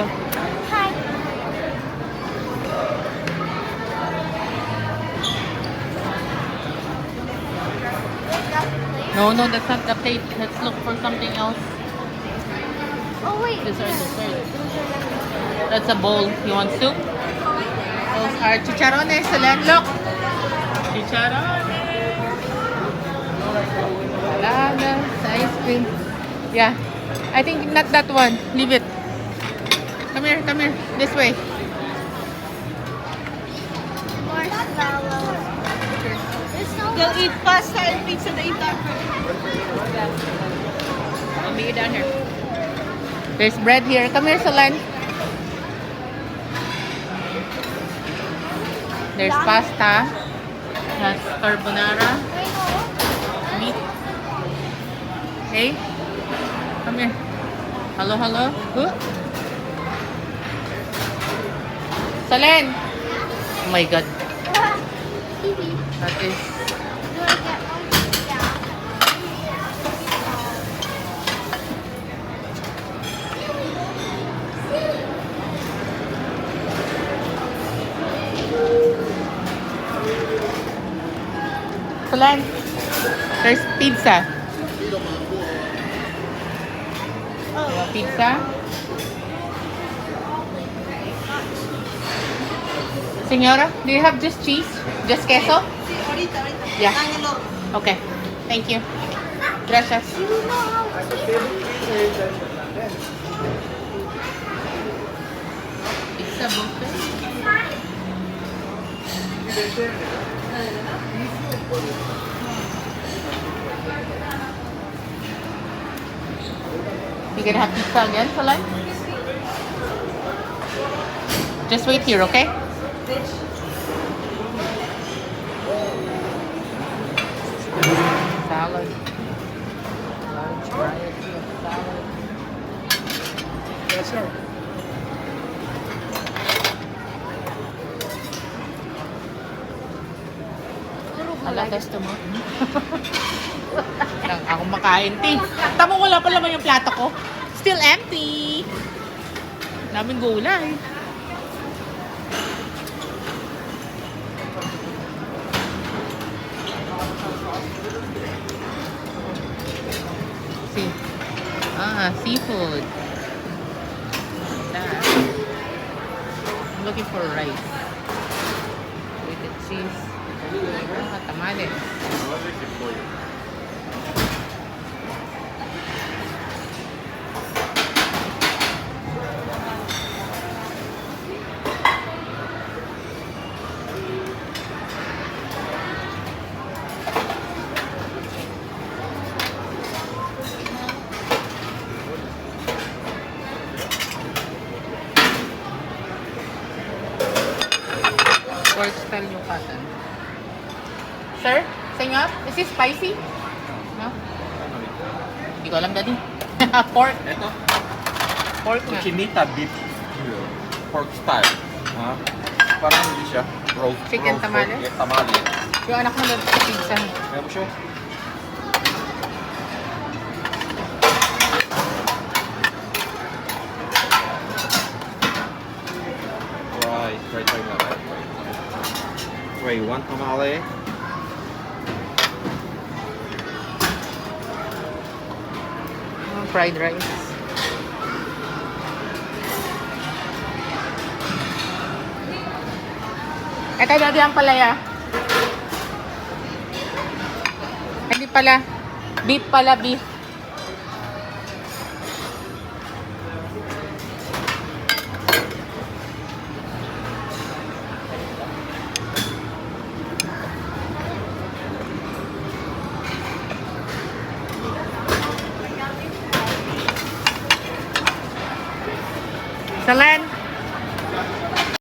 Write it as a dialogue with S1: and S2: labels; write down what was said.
S1: go.
S2: Hi.
S1: No, no, that's not the plate. Let's look for something else.
S2: Oh wait.
S1: Dessert, dessert. That's a bowl. You want soup? Those are chicharrones, Selen. Look! Chicharrones! Saladas, ice cream. Yeah. I think not that one. Leave it. Come here, come here. This way.
S2: Marshmallows. There's no.
S3: They'll eat pasta and pizza the entire
S1: I'll meet you down here. There's bread here. Come here, Solan. There's pasta. That's carbonara. Meat. Hey, come here. Hello, hello. Huh? Solen. Oh my God.
S2: TV.
S1: That is.
S2: Do I get one? Yeah.
S1: Solan. There's pizza. Pizza. Señora, do you have just cheese? Just queso?
S3: Ahorita.
S1: Yeah.
S3: Dángalo.
S1: Okay. Thank you. Gracias.
S2: You know how to
S1: It's a buffet. You gonna have pizza again, Solay? Just wait here, okay? Salad. Large variety of salad.
S4: Yes, sir.
S1: Ala, gusto mo? Lang ako makain, Ting. Tama, wala pa naman yung plato ko. Still empty. Daming gulay. See. Seafood. That. I'm looking for rice. With the cheese. Tamales. Pork style yung katan. Sir? Senyor? Is this spicy? No? Hindi ko alam, Daddy. Pork.
S4: Ito,
S1: Pork nga.
S4: cochinita beef pork style. Ha? Parang hindi siya.
S1: Chicken tamales?
S4: Pork, yeah, tamale.
S1: Yung anak mo doon sa pizza.
S4: Kaya mo siya. Try na. Try one tamale.
S1: Fried rice. Ito, Daddy, ang palaya. Hindi pala. Beef pala, beef.